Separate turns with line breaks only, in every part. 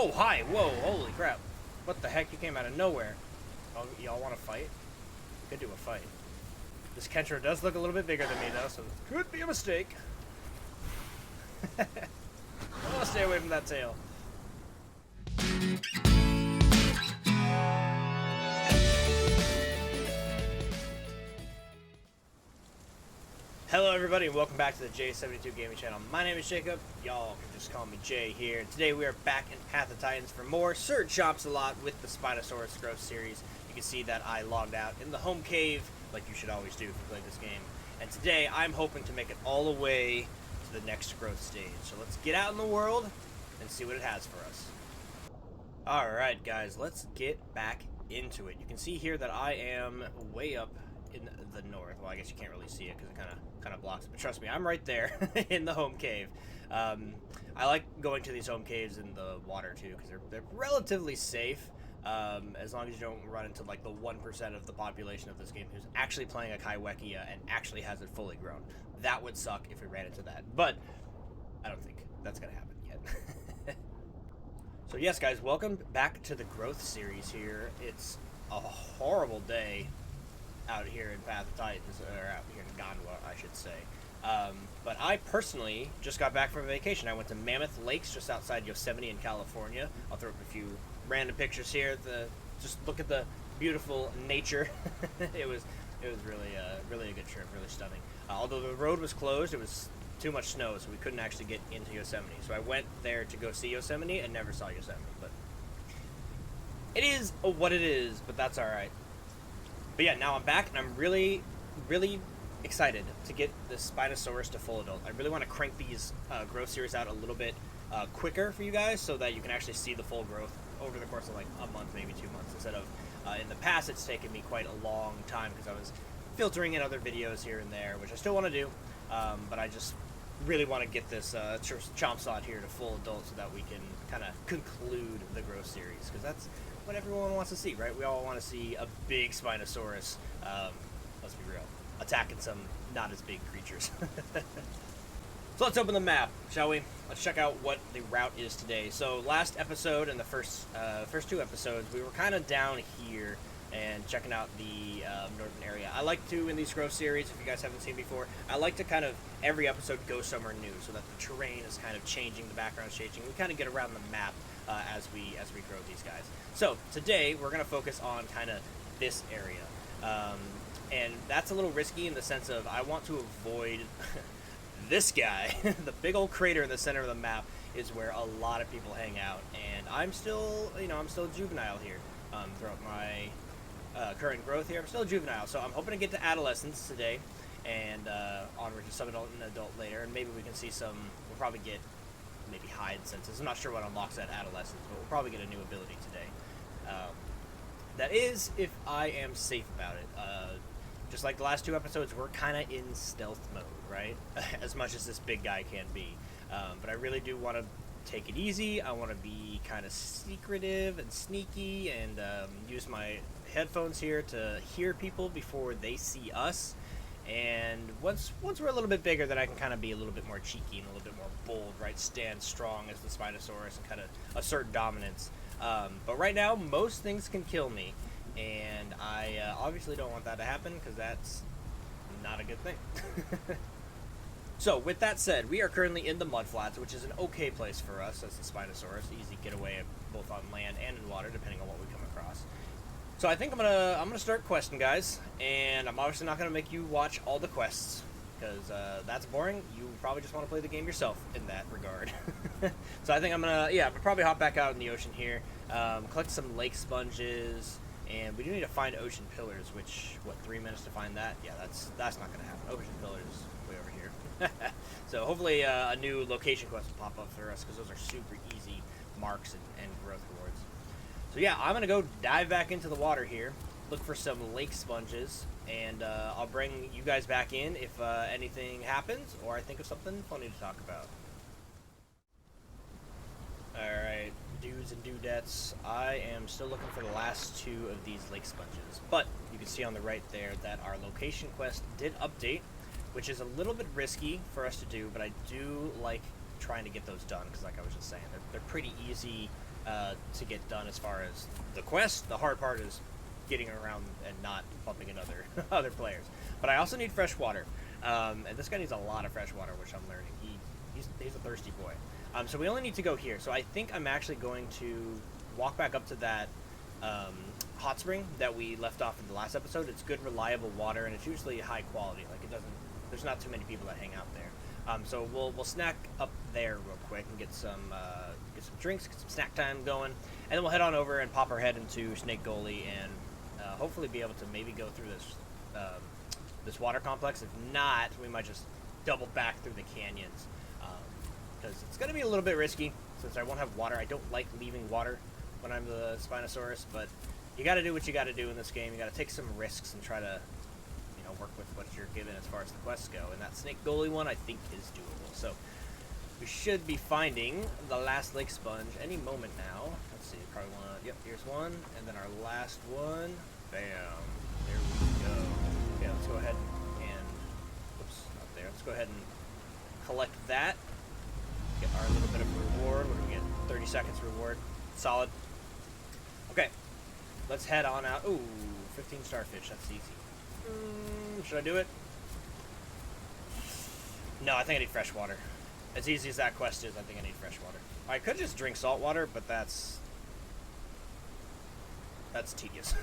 Oh, hi! Whoa, holy crap. What the heck? You came out of nowhere. Oh, y'all want to fight? We could do a fight. This Kentra does look a little bit bigger than me, though, so it could be a mistake. I want to stay away from that tail. Hello everybody and welcome back to the J72 Gaming Channel. My name is Jacob. Y'all can just call me Jay here. Today we are back in Path of Titans for more Sir Chompsalot with the Spinosaurus Growth Series. You can see that I logged out in the home cave, like you should always do if you play this game. And today I'm hoping to make it all the way to the next growth stage. So let's get out in the world and see what it has for us. Alright guys, let's get back into it. You can see here that I am way up in the north. Well, I guess you can't really see it because it kind of blocks it. But trust me, I'm right there in the home cave. I like going to these home caves in the water too because they're relatively safe. As long as you don't run into like the 1% of the population of this game who's actually playing a Kaiwekia and actually has it fully grown. That would suck if we ran into that. But I don't think that's gonna happen yet. So yes, guys, welcome back to the Growth Series here. It's a horrible day out here in Path of Titans, or out here in Gondwa, I should say. But I personally just got back from vacation. I went to Mammoth Lakes just outside Yosemite in California. I'll throw up a few random pictures here. Just look at the beautiful nature. It was really a good trip, really stunning. Although the road was closed, it was too much snow, so we couldn't actually get into Yosemite. So I went there to go see Yosemite and never saw Yosemite. But it is what it is, but that's all right. But yeah, now I'm back, and I'm really, really excited to get the Spinosaurus to full adult. I really want to crank these growth series out a little bit quicker for you guys so that you can actually see the full growth over the course of like a month, maybe 2 months, instead of in the past it's taken me quite a long time because I was filtering in other videos here and there, which I still want to do, but I just really want to get this Chompsalot here to full adult so that we can kind of conclude the growth series, because that's what everyone wants to see, right? We all want to see a big Spinosaurus, let's be real, attacking some not as big creatures. So let's open the map, shall we? Let's check out what the route is today. So last episode and the first two episodes, we were kind of down here and checking out the northern area. I like to, in these growth series, if you guys haven't seen before, I like to kind of, every episode go somewhere new so that the terrain is kind of changing, the background's changing. We kind of get around the map as we grow these guys. So today we're going to focus on kind of this area. And that's a little risky in the sense of I want to avoid this guy. The big old crater in the center of the map is where a lot of people hang out. And I'm still, I'm still juvenile here throughout my current growth here. I'm still a juvenile, so I'm hoping to get to adolescence today and onward to sub-adult and adult later, and maybe we can see we'll probably get maybe hide senses. I'm not sure what unlocks that adolescence, but we'll probably get a new ability today. That is, if I am safe about it. Just like the last two episodes, we're kind of in stealth mode, right? As much as this big guy can be. But I really do want to take it easy. I want to be kind of secretive and sneaky and use my headphones here to hear people before they see us. And once we're a little bit bigger, then I can kind of be a little bit more cheeky and a little bit more bold, right? Stand strong as the Spinosaurus and kind of assert dominance. But right now, most things can kill me. And I obviously don't want that to happen because that's not a good thing. So, with that said, we are currently in the mudflats, which is an okay place for us as the Spinosaurus. Easy getaway both on land and in water, depending on what we come across. So I think I'm gonna start questing, guys, and I'm obviously not gonna make you watch all the quests because that's boring. You probably just want to play the game yourself in that regard. So I think I'm gonna probably hop back out in the ocean here, collect some lake sponges, and we do need to find ocean pillars. Which 3 minutes to find that? Yeah, that's not gonna happen. Ocean pillars way over here. So hopefully a new location quest will pop up for us because those are super easy marks and growth rewards. So yeah, I'm gonna go dive back into the water here, look for some lake sponges, and I'll bring you guys back in if anything happens or I think of something funny to talk about. Alright, dudes and dudettes, I am still looking for the last two of these lake sponges, but you can see on the right there that our location quest did update, which is a little bit risky for us to do, but I do like trying to get those done because, like I was just saying, they're pretty easy to get done as far as the quest. The hard part is getting around and not bumping into other players. But I also need fresh water, and this guy needs a lot of fresh water, which I'm learning. He's a thirsty boy. So we only need to go here. So I think I'm actually going to walk back up to that hot spring that we left off in the last episode. It's good, reliable water, and it's usually high quality. Like, it doesn't. There's not too many people that hang out there. So we'll snack up there real quick and get some drinks, get some snack time going, and then we'll head on over and pop our head into Snake Gully and hopefully be able to maybe go through this water complex. If not, we might just double back through the canyons, because it's going to be a little bit risky since I won't have water. I don't like leaving water when I'm the Spinosaurus, but you got to do what you got to do in this game. You got to take some risks and try to, work with what you're given as far as the quests go. And that Snake Gully one, I think, is doable. So we should be finding the last lake sponge any moment now. Let's see, probably one. Yep, here's one, and then our last one. Bam. There we go. Okay, let's go ahead and, oops, not there. Let's go ahead and collect that. Get our little bit of reward. What do we get? 30 seconds reward. Solid. Okay, let's head on out. Ooh, 15 starfish. That's easy. Should I do it? No, I think I need fresh water. As easy as that quest is, I think I need fresh water. I could just drink salt water, but that's tedious.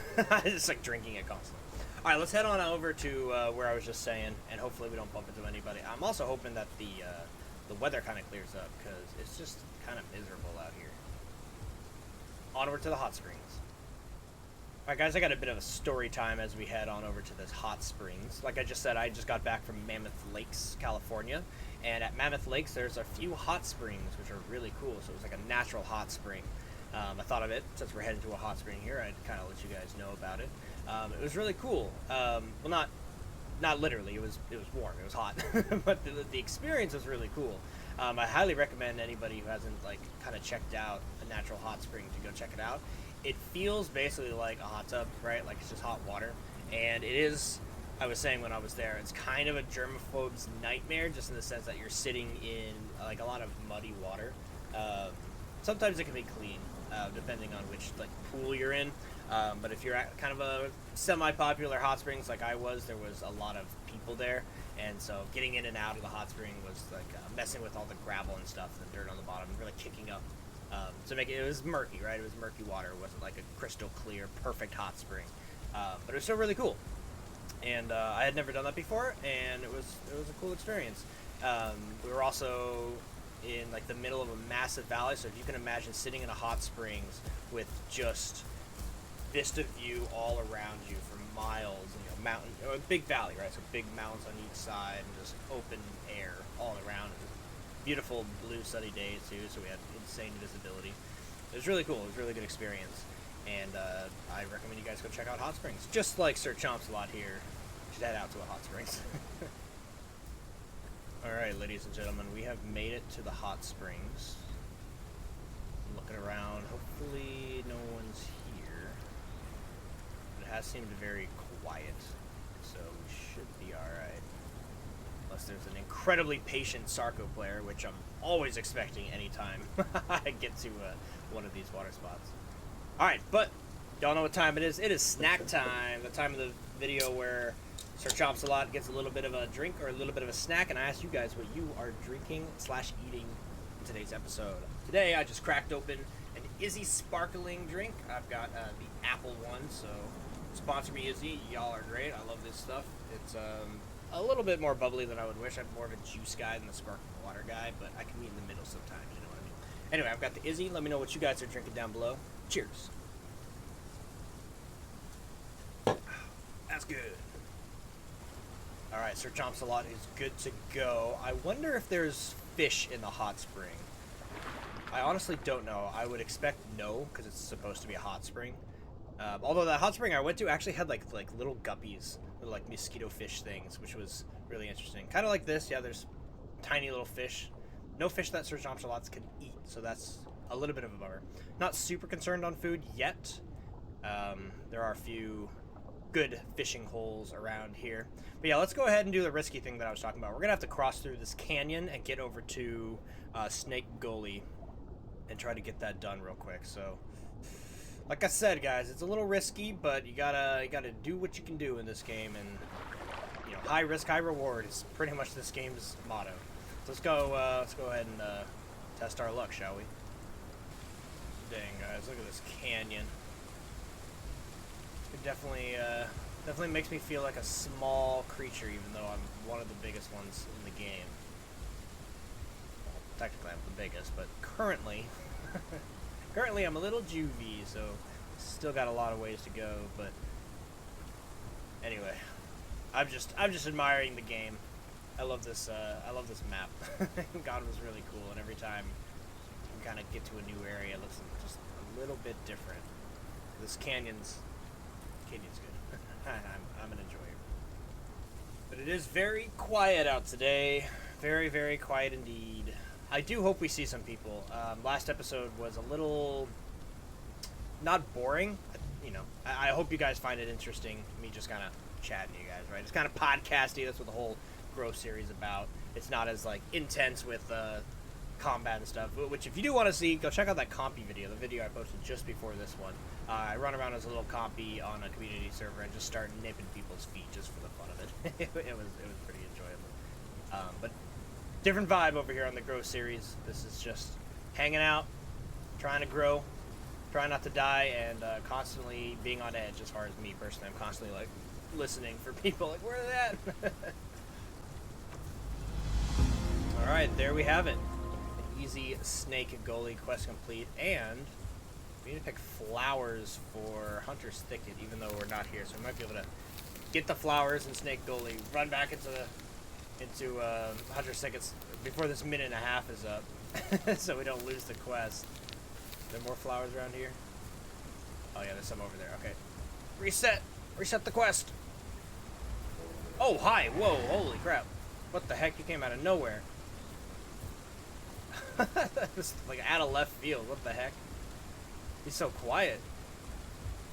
It's like drinking it constantly. All right, let's head on over to where I was just saying, and hopefully we don't bump into anybody. I'm also hoping that the weather kind of clears up, because it's just kind of miserable out here. Onward to the hot springs. Alright guys, I got a bit of a story time as we head on over to this hot springs. Like I just said, I just got back from Mammoth Lakes, California, and at Mammoth Lakes there's a few hot springs which are really cool. So it was like a natural hot spring. I thought of it, since we're heading to a hot spring here, I'd kind of let you guys know about it. It was really cool. Well, not literally, it was warm, it was hot, but the experience was really cool. I highly recommend anybody who hasn't kind of checked out a natural hot spring to go check it out. It feels basically like a hot tub, right? Like it's just hot water. And it is, I was saying when I was there, it's kind of a germaphobe's nightmare, just in the sense that you're sitting in like a lot of muddy water. Sometimes it can be clean, depending on which pool you're in. But if you're at kind of a semi-popular hot springs like I was, there was a lot of people there. And so getting in and out of the hot spring was messing with all the gravel and stuff, and the dirt on the bottom, and really kicking up. To make it was murky, right? It was murky water. It wasn't like a crystal clear, perfect hot spring. But it was still really cool. And I had never done that before, and it was a cool experience. We were also in the middle of a massive valley, so if you can imagine sitting in a hot springs with just vista view all around you for miles, mountain, a big valley, right? So big mountains on each side and just open air all around. Beautiful blue sunny days too, so we had insane visibility. It was really cool. It was a really good experience, and I recommend you guys go check out hot springs. Just like Sir Chompsalot here, you should head out to a hot springs. All right, ladies and gentlemen, we have made it to the hot springs. I'm looking around. Hopefully, no one's here. But it has seemed very quiet, so we should be all right. Unless there's an incredibly patient Sarco player, which I'm always expecting anytime I get to one of these water spots. Alright, but y'all know what time it is. It is snack time, the time of the video where Sir Chompsalot gets a little bit of a drink or a little bit of a snack, and I ask you guys what you are drinking / eating in today's episode. Today I just cracked open an Izzy sparkling drink. I've got the apple one, so sponsor me Izzy. Y'all are great. I love this stuff. It's a little bit more bubbly than I would wish. I'm more of a juice guy than a sparkling water guy, but I can meet in the middle sometimes, you know what I mean? Anyway, I've got the Izzy. Let me know what you guys are drinking down below. Cheers. That's good. Alright, Sir Chompsalot is good to go. I wonder if there's fish in the hot spring. I honestly don't know. I would expect no, because it's supposed to be a hot spring. Although that hot spring I went to actually had like little guppies, little mosquito fish things, which was really interesting. Kind of like this, yeah. There's tiny little fish, no fish that Sir Chompsalots can eat, so that's a little bit of a bummer. Not super concerned on food yet. There are a few good fishing holes around here, but yeah, let's go ahead and do the risky thing that I was talking about. We're gonna have to cross through this canyon and get over to Snake Gully. and try to get that done real quick. So, like I said, guys, it's a little risky, but you gotta do what you can do in this game, and you know, high risk, high reward is pretty much this game's motto. So let's go ahead and test our luck, shall we? Dang, guys, look at this canyon. It definitely makes me feel like a small creature, even though I'm one of the biggest ones in the game. Well, technically, I'm the biggest, but currently, I'm a little juvie, so still got a lot of ways to go. But anyway, I'm just admiring the game. I love this map. God was really cool, and every time you kind of get to a new area, it looks just a little bit different. This canyon's good. I'm an enjoyer. But it is very quiet out today. Very, very quiet indeed. I do hope we see some people. Last episode was a little not boring. You know, I hope you guys find it interesting. Me just kind of chatting to you guys, right? It's kind of podcasty. That's what the whole Growth Series about. It's not as like intense with combat and stuff. Which, if you do want to see, go check out that compy video. The video I posted just before this one. I run around as a little compy on a community server and just start nipping people's feet just for the fun of it. it was pretty enjoyable. But different vibe over here on the Growth Series. This is just hanging out, trying to grow, trying not to die, and constantly being on edge. As far as me personally, I'm constantly like listening for people, like, where are they at? All right, there we have it. An easy snake goalie quest complete, and we need to pick flowers for Hunter's Thicket, even though we're not here. So we might be able to get the flowers and snake goalie, run back into Hunter's Thickets before this minute and a half is up, so we don't lose the quest. Are there more flowers around here? Oh yeah, there's some over there. Okay, reset the quest. Oh hi, whoa, holy crap! What the heck? You came out of nowhere. That was like out of left field. What the heck? He's so quiet.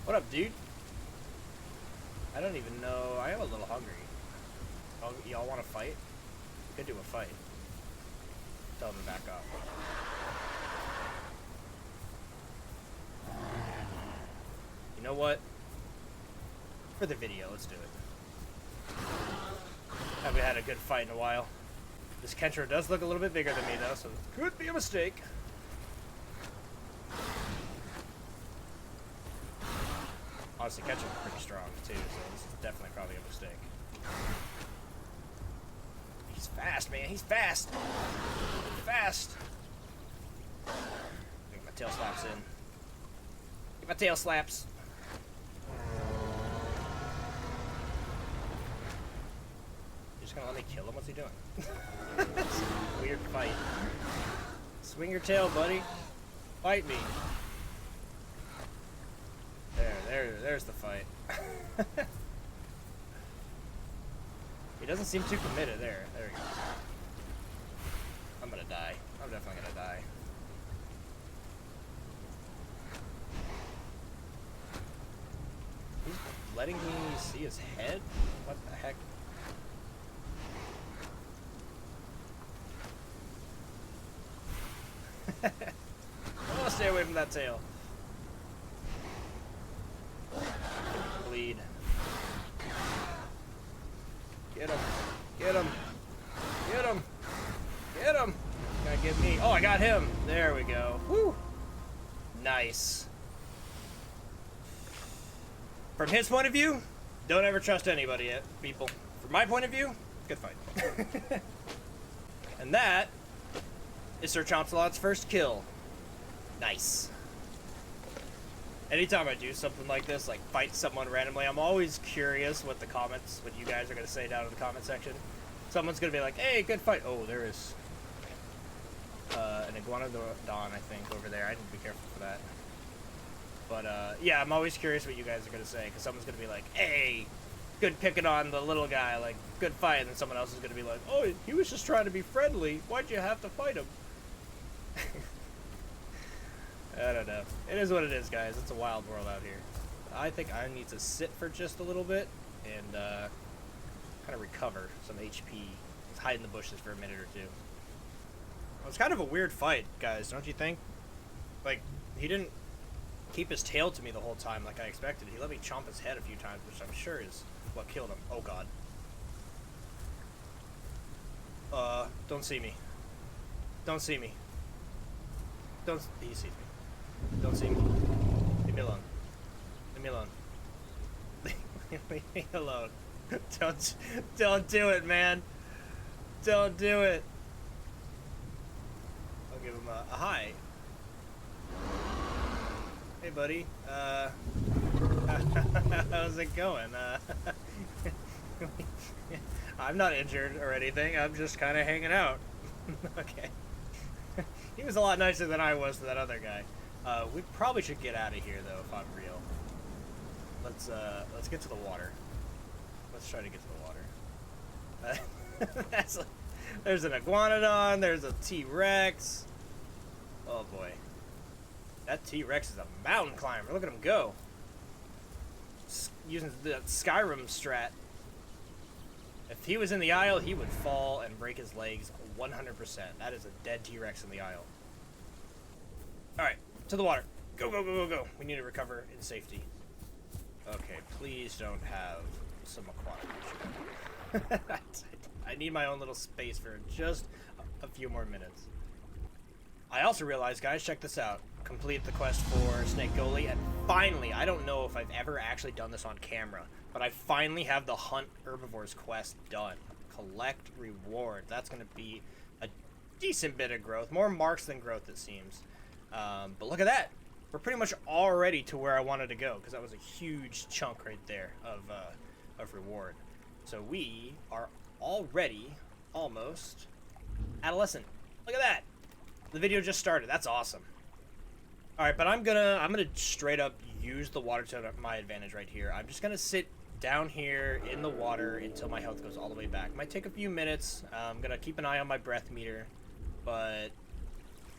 What up, dude? I don't even know. I am a little hungry. Oh, y'all want to fight? We could do a fight. Tell him to back off. You know what? For the video, let's do it. Haven't had a good fight in a while. This Kentro does look a little bit bigger than me, though, so it could be a mistake. Honestly, Kentro's pretty strong, too, so this is definitely probably a mistake. He's fast, man. He's fast. Fast. Get my tail slaps in. Get my tail slaps. You're just gonna let me kill him? What's he doing? Weird fight. Swing your tail, buddy. Fight me. There's the fight. He doesn't seem too committed. There he goes. I'm gonna die. I'm definitely gonna die. He's letting me see his head? What the heck? I want to stay away from that tail. Bleed. Get him. Get him. Get him. Get him. Gotta get me. Oh, I got him. There we go. Woo. Nice. From his point of view, don't ever trust anybody yet, people. From my point of view, good fight. And that is Sir Chompsalot's first kill. Nice. Anytime I do something like this, like fight someone randomly, I'm always curious what you guys are going to say down in the comment section. Someone's going to be like, hey, good fight. Oh, there is an iguanodon, I think, over there. I need to be careful for that. But, yeah, I'm always curious what you guys are going to say, because someone's going to be like, hey, good picking on the little guy, like, good fight. And then someone else is going to be like, oh, he was just trying to be friendly. Why'd you have to fight him? I don't know. It is what it is, guys. It's a wild world out here. I think I need to sit for just a little bit and kind of recover some HP. Just hide in the bushes for a minute or two. It was kind of a weird fight, guys, don't you think? Like, he didn't keep his tail to me the whole time like I expected. He let me chomp his head a few times, which I'm sure is what killed him. Oh god. Don't see me. Don't see me. Don't... He sees me. Don't see me. Leave me alone. Leave me alone. Leave me alone. Don't do it, man. Don't do it. I'll give him a hi. Hey, buddy. How's it going? I'm not injured or anything. I'm just kind of hanging out. Okay. He was a lot nicer than I was to that other guy. We probably should get out of here, though, if I'm real. Let's get to the water. Let's try to get to the water. There's an iguanodon. There's a T-Rex. Oh boy, that T-Rex is a mountain climber. Look at him go. Using the Skyrim strat. If he was in the aisle, he would fall and break his legs 100%. That is a dead T-Rex in the aisle. All right, to the water. Go, go, go, go, go. We need to recover in safety. Okay, please don't have some aquatic issue. I need my own little space for just a few more minutes. I also realized, guys, check this out. Complete the quest for Snake Goalie, and finally, I don't know if I've ever actually done this on camera, but I finally have the Hunt Herbivores quest done. Collect reward. That's going to be a decent bit of growth. More marks than growth, it seems. But look at that. We're pretty much already to where I wanted to go, because that was a huge chunk right there of reward. So we are already almost adolescent. Look at that. The video just started. That's awesome. All right, but I'm gonna straight up use the water to my advantage right here. I'm just gonna sit down here in the water until my health goes all the way back. Might take a few minutes. I'm gonna keep an eye on my breath meter, but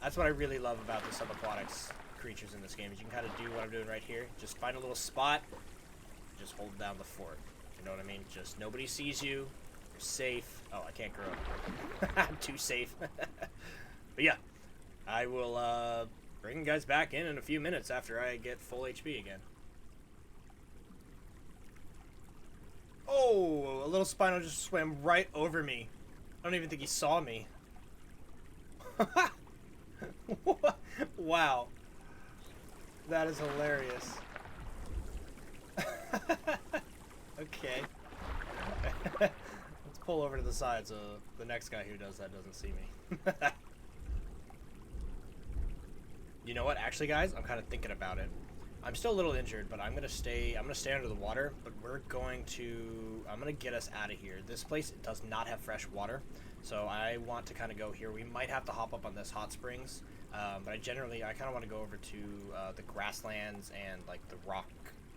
that's what I really love about the subaquatics creatures in this game, is you can kind of do what I'm doing right here. Just find a little spot, just hold down the fort. You know what I mean? Just nobody sees you. You're safe. Oh, I can't grow up. I'm too safe. But yeah, I will bring you guys back in a few minutes after I get full HP again. Oh, a little Spino just swam right over me. I don't even think he saw me. Wow. That is hilarious. Okay. Let's pull over to the side so the next guy who does that doesn't see me. You know what? Actually, guys, I'm kind of thinking about it. I'm still a little injured, but I'm gonna stay under the water, but I'm gonna get us out of here. This place does not have fresh water, so I want to kind of go here. We might have to hop up on this hot springs, but I kind of want to go over to the grasslands and like the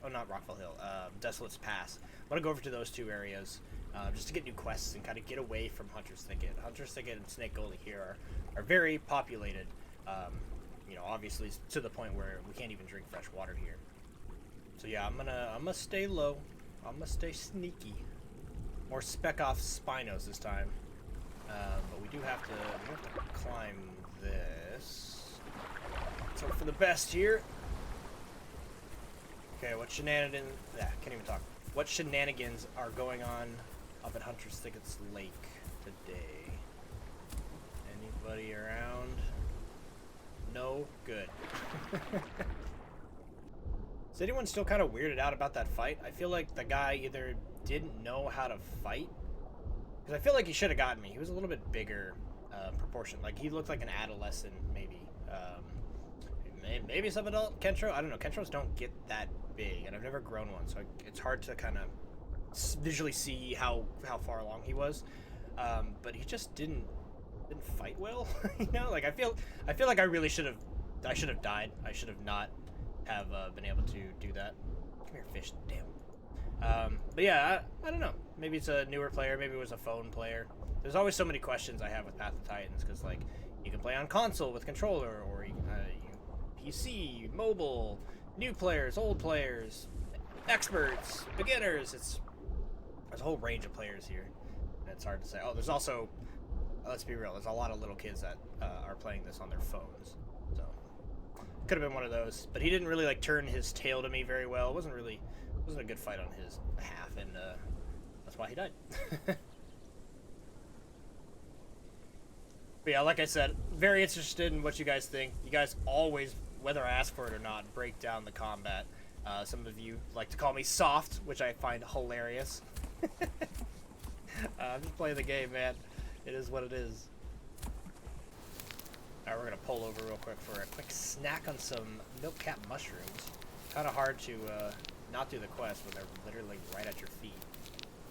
not Rockville Hill, Desolate's Pass. I want to go over to those two areas just to get new quests and kind of get away from Hunter's Thicket. Hunter's Thicket and Snake Goalie here are very populated. You know, obviously to the point where we can't even drink fresh water here. So yeah, I'm gonna stay low. I'm gonna stay sneaky. More spec off Spinos this time. But we have to climb this. Let's hope for the best here. Okay, what shenanigans? Yeah, can't even talk. What shenanigans are going on up at Hunter's Thicket's Lake today? Anybody around? No? Good. Is anyone still kind of weirded out about that fight? I feel like the guy either didn't know how to fight, because I feel like he should have gotten me. He was a little bit bigger proportion. Like, he looked like an adolescent, maybe. Maybe some adult Kentro. I don't know. Kentros don't get that big, and I've never grown one, so it's hard to kind of visually see how far along he was. But he just didn't fight well. You know, like I feel like I really should have died. I should have not have been able to do that. Come here, fish. Damn. But yeah, I don't know. Maybe it's a newer player. Maybe it was a phone player. There's always so many questions I have with Path of Titans, because like you can play on console with controller, or you PC, mobile, new players, old players, experts, beginners. There's a whole range of players here. And it's hard to say. Oh, there's also, let's be real, there's a lot of little kids that are playing this on their phones. So could have been one of those. But he didn't really like turn his tail to me very well. It wasn't a good fight on his behalf, and that's why he died. But yeah, like I said, very interested in what you guys think. You guys always, whether I ask for it or not, break down the combat. Some of you like to call me soft, which I find hilarious. I'm just playing the game, man. It is what it is. Alright, we're going to pull over real quick for a quick snack on some milk cap mushrooms. Kind of hard to not do the quest when they're literally right at your feet.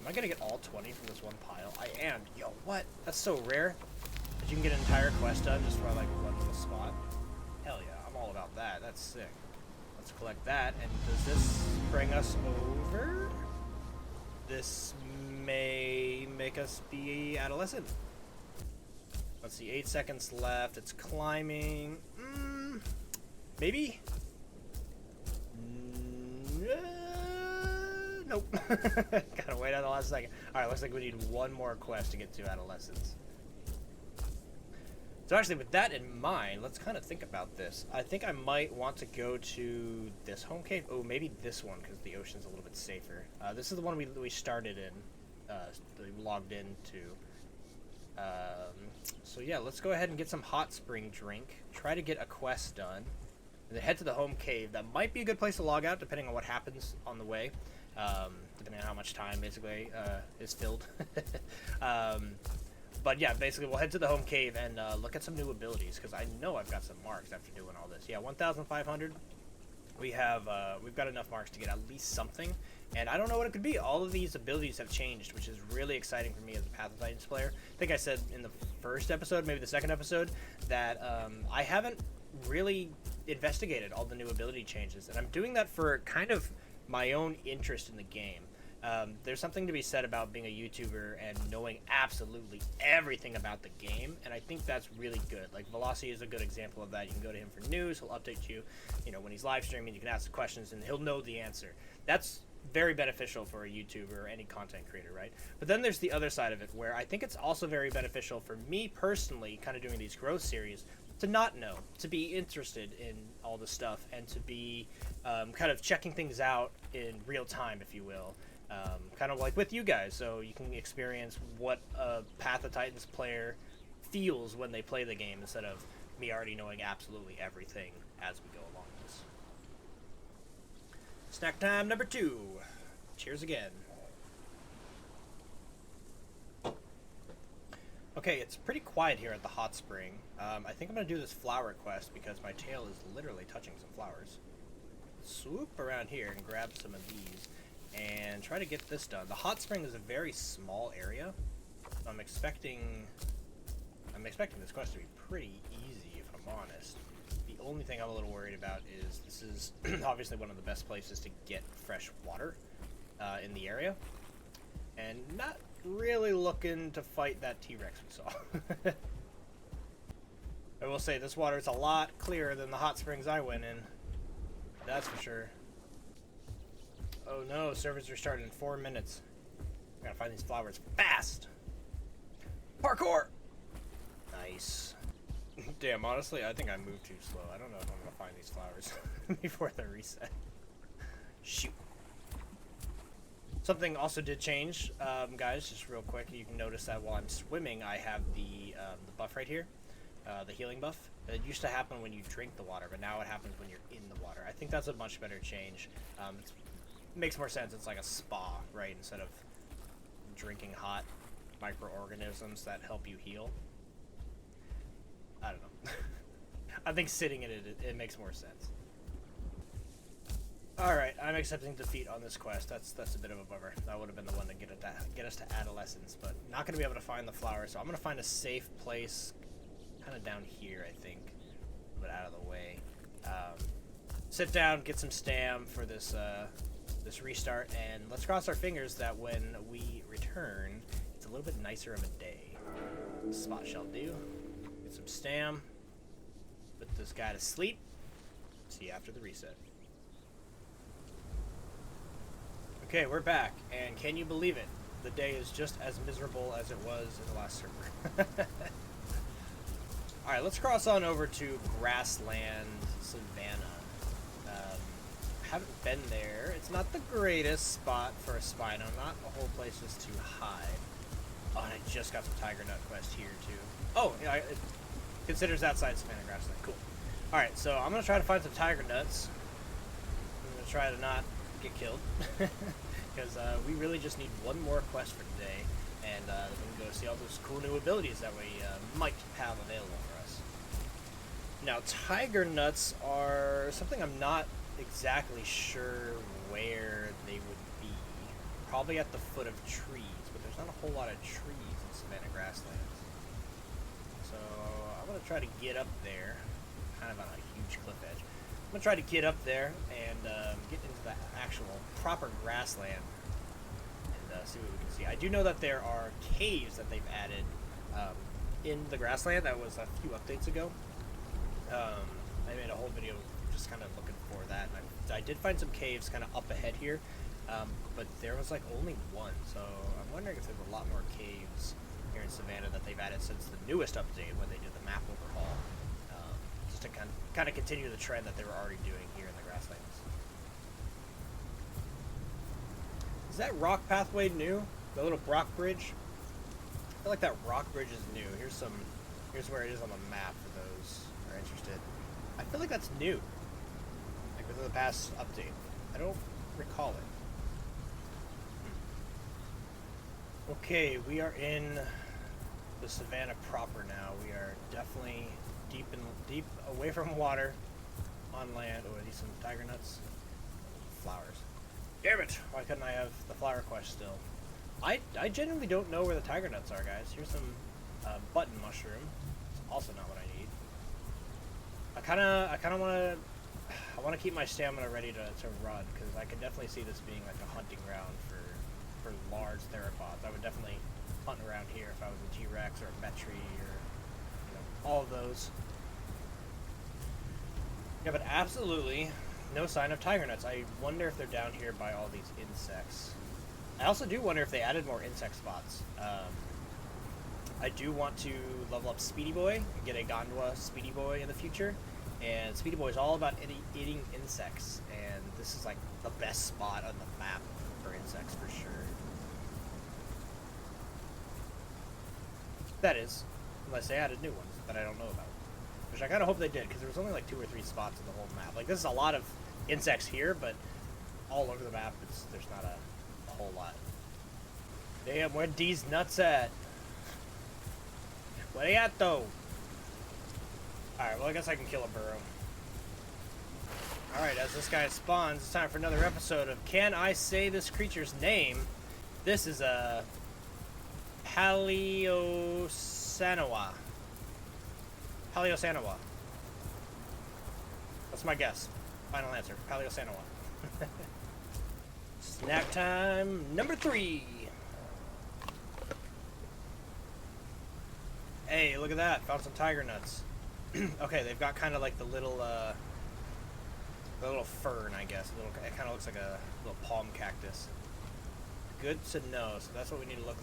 Am I going to get all 20 from this one pile? I am. Yo, what? That's so rare. That you can get an entire quest done just for like one little spot. Hell yeah, I'm all about that. That's sick. Let's collect that. And does this bring us over? This may make us be adolescent. Let's see, 8 seconds left. It's climbing. Maybe? Nope. Gotta wait on the last second. Alright, looks like we need one more quest to get to adolescence. So actually, with that in mind, let's kind of think about this. I think I might want to go to this home cave. Oh, maybe this one, because the ocean's a little bit safer. This is the one we started in, we logged into. So yeah, let's go ahead and get some hot spring drink. Try to get a quest done. And then head to the home cave. That might be a good place to log out, depending on what happens on the way. Depending on how much time, basically, is filled. But yeah, basically we'll head to the home cave and look at some new abilities, because I know I've got some marks after doing all this. Yeah, 1,500. We've got enough marks to get at least something, and I don't know what it could be. All of these abilities have changed, which is really exciting for me as a Path of Titans player. I think I said in the first episode, maybe the second episode, that I haven't really investigated all the new ability changes, and I'm doing that for kind of my own interest in the game. There's something to be said about being a YouTuber and knowing absolutely everything about the game, and I think that's really good. Like, Velocity is a good example of that. You can go to him for news, he'll update you, when he's live streaming, you can ask the questions, and he'll know the answer. That's very beneficial for a YouTuber or any content creator, right? But then there's the other side of it, where I think it's also very beneficial for me personally, kind of doing these growth series, to not know, to be interested in all the stuff, and to be kind of checking things out in real time, if you will. Kind of like with you guys, so you can experience what a Path of Titans player feels when they play the game, instead of me already knowing absolutely everything as we go along this. Snack time number 2. Cheers again. Okay, it's pretty quiet here at the hot spring. I think I'm going to do this flower quest because my tail is literally touching some flowers. Swoop around here and grab some of these and try to get this done. The hot spring is a very small area, so I'm expecting this quest to be pretty easy, if I'm honest. The only thing I'm a little worried about is this is obviously one of the best places to get fresh water in the area, and not really looking to fight that T-Rex we saw. I will say this water is a lot clearer than the hot springs I went in. That's for sure. Oh no, servers are starting in 4 minutes. I gotta find these flowers fast. Parkour! Nice. Damn, honestly, I think I moved too slow. I don't know if I'm gonna find these flowers before the reset. Shoot. Something also did change, guys, just real quick. You can notice that while I'm swimming, I have the buff right here, the healing buff. It used to happen when you drink the water, but now it happens when you're in the water. I think that's a much better change. It makes more sense. It's like a spa, right? Instead of drinking hot microorganisms that help you heal. I don't know. I think sitting in it makes more sense. Alright, I'm accepting defeat on this quest. That's a bit of a bummer. That would have been the one to get us to adolescence, but not going to be able to find the flower, so I'm going to find a safe place kind of down here, I think. But out of the way. Sit down, get some stam for this this restart, and let's cross our fingers that when we return, it's a little bit nicer of a day. Spot shall do. Get some stam. Put this guy to sleep. See you after the reset. Okay, we're back, and can you believe it? The day is just as miserable as it was in the last server. Alright, let's cross on over to Grassland Savannah. Haven't been there. It's not the greatest spot for a Spino. Not the whole place is too high. Oh, and I just got some Tiger Nut quest here, too. Oh, yeah, it considers outside Savannah Grassland. Cool. Alright, so I'm going to try to find some Tiger Nuts. I'm going to try to not get killed. Because we really just need one more quest for today. And then we can go see all those cool new abilities that we might have available for us. Now, Tiger Nuts are something I'm not exactly sure where they would be. Probably at the foot of trees, but there's not a whole lot of trees in Savannah Grasslands. So I'm going to try to get up there, kind of on a huge cliff edge. I'm going to try to get up there and get into the actual proper grassland and see what we can see. I do know that there are caves that they've added in the grassland. That was a few updates ago. I made a whole video just kind of looking for that. And I did find some caves kind of up ahead here, but there was like only one. So I'm wondering if there's a lot more caves here in Savannah that they've added since the newest update when they did the map overhaul, just to kind of continue the trend that they were already doing here in the grasslands. Is that rock pathway new? The little rock bridge? I feel like that rock bridge is new. Here's where it is on the map for those who are interested. I feel like that's new. Like within the past update. I don't recall it. Okay, we are in the Savannah proper now. We are definitely deep away from water, on land. Oh, are these some tiger nuts? Flowers. Damn it! Why couldn't I have the flower quest still? I genuinely don't know where the tiger nuts are, guys. Here's some button mushroom. It's also not what I need. I kind of want to keep my stamina ready to run, because I can definitely see this being like a hunting ground for large theropods. I would definitely hunt around here if I was a T-Rex or a Metri or all of those. Yeah, but absolutely no sign of tiger nuts. I wonder if they're down here by all these insects. I also do wonder if they added more insect spots. I do want to level up Speedy Boy and get a Gondwa Speedy Boy in the future. And Speedy Boy is all about eating insects. And this is like the best spot on the map for insects for sure. That is, unless they added new ones that I don't know about. Which I kind of hope they did, because there was only like 2 or 3 spots in the whole map. Like, this is a lot of insects here, but all over the map, there's not a whole lot. Damn, where these nuts at? Where they at, though? Alright, well, I guess I can kill a burrow. Alright, as this guy spawns, it's time for another episode of Can I Say This Creature's Name? This is a Paleosanoa. Paleosanoa. That's my guess. Final answer. Paleosanoa. Snack time number 3. Hey, look at that. Found some tiger nuts. Okay, they've got kind of like the little fern, I guess. It kind of looks like a little palm cactus. Good to know. So that's what we need to look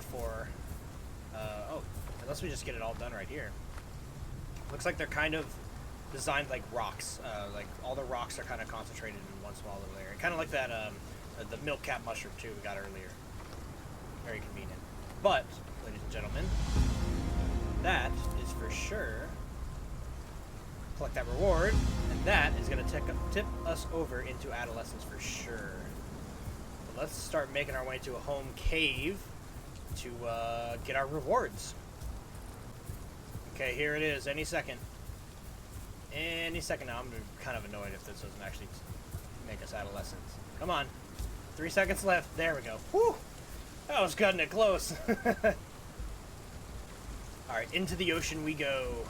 for. Oh, unless we just get it all done right here. Looks like they're kind of designed like rocks. Like all the rocks are kind of concentrated in one small little area. Kind of like that the milk cap mushroom too we got earlier. Very convenient. But, ladies and gentlemen, that is for sure. Collect that reward, and that is going to tip us over into adolescence for sure. But let's start making our way to a home cave to get our rewards. Okay, here it is. Any second. Any second now. I'm kind of annoyed if this doesn't actually make us adolescents. Come on. 3 seconds left. There we go. Whew! That was cutting it close. Alright, into the ocean we go.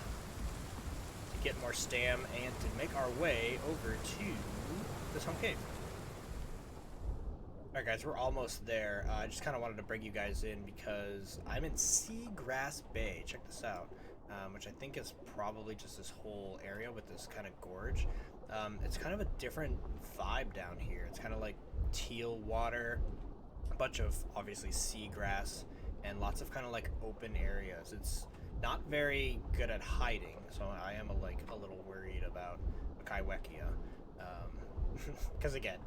To get more stam and to make our way over to this home cave. Alright guys, we're almost there. I just kind of wanted to bring you guys in because I'm in Seagrass Bay. Check this out. Which I think is probably just this whole area with this kind of gorge. It's kind of a different vibe down here. It's kind of like teal water, a bunch of obviously seagrass, and lots of kind of like open areas. It's not very good at hiding, so I am a little worried about a Kaiwekia. Because again,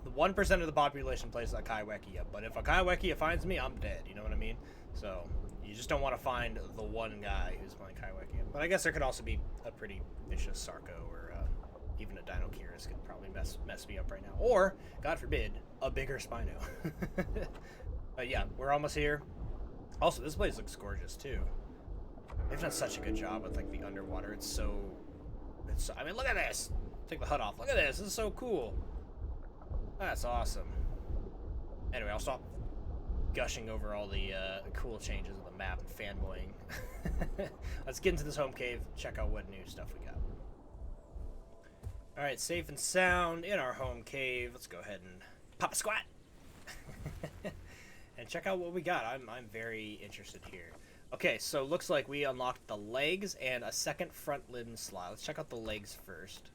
the 1% of the population plays a Kaiwekia, but if a Kaiwekia finds me, I'm dead, you know what I mean? So, you just don't want to find the one guy who's playing Kaiwekia. But I guess there could also be a pretty vicious Sarco, or even a Dino Kyrus could probably mess me up right now. Or, God forbid, a bigger Spino. But yeah, we're almost here. Also, this place looks gorgeous, too. They've done such a good job with, like, the underwater. It's so... I mean, look at this! Take the HUD off. Look at this! This is so cool! That's awesome. Anyway, I'll stop gushing over all the cool changes of the map and fanboying. Let's get into this home cave, check out what new stuff we got. Alright, safe and sound in our home cave. Let's go ahead and pop a squat! And check out what we got. I'm very interested here. Okay, so looks like we unlocked the legs and a second front limb slot. Let's check out the legs first.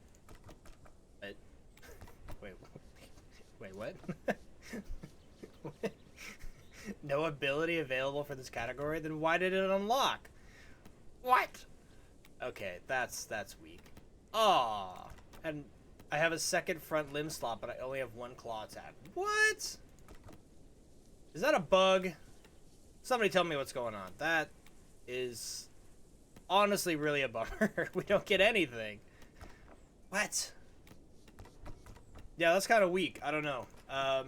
Wait, what? No ability available for this category? Then why did it unlock? What? Okay, that's weak. Aw. And I have a second front limb slot, but I only have one claw attack. What? Is that a bug? Somebody tell me what's going on. That is honestly really a bummer. We don't get anything. What? Yeah, that's kind of weak. I don't know.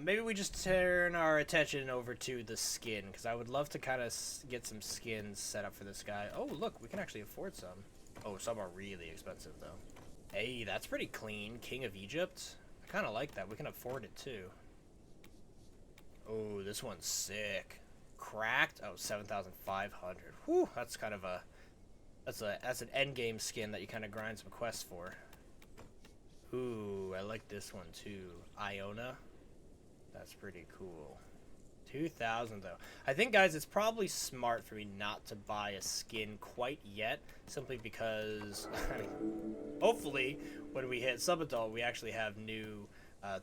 Maybe we just turn our attention over to the skin, because I would love to kind of get some skins set up for this guy. Oh, look, we can actually afford some. Oh, some are really expensive, though. Hey, that's pretty clean. King of Egypt. I kind of like that. We can afford it, too. Oh, this one's sick. Cracked? Oh, 7,500. Whew, that's kind of a... That's an endgame skin that you kind of grind some quests for. Ooh, I like this one too. Iona. That's pretty cool. 2,000 though. I think, guys, it's probably smart for me not to buy a skin quite yet, simply because, I mean, hopefully when we hit subadult, we actually have new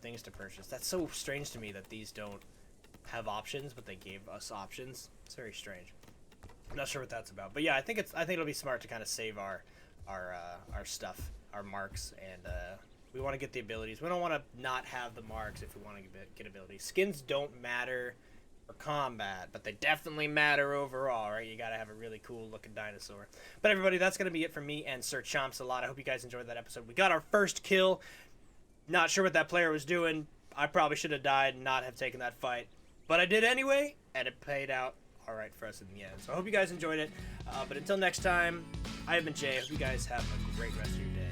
things to purchase. That's so strange to me that these don't have options, but they gave us options. It's very strange. I'm not sure what that's about, but yeah, I think it'll be smart to kind of save our stuff, our marks, and we want to get the abilities. We don't want to not have the marks if we want to get abilities. Skins don't matter for combat, but they definitely matter overall, right? You got to have a really cool looking dinosaur. But everybody, that's going to be it from me and Sir Chompsalot. I hope you guys enjoyed that episode. We got our first kill. Not sure what that player was doing. I probably should have died and not have taken that fight, but I did anyway, and it paid out all right for us in the end. So I hope you guys enjoyed it. But until next time, I have been Jay. I hope you guys have a great rest of your day.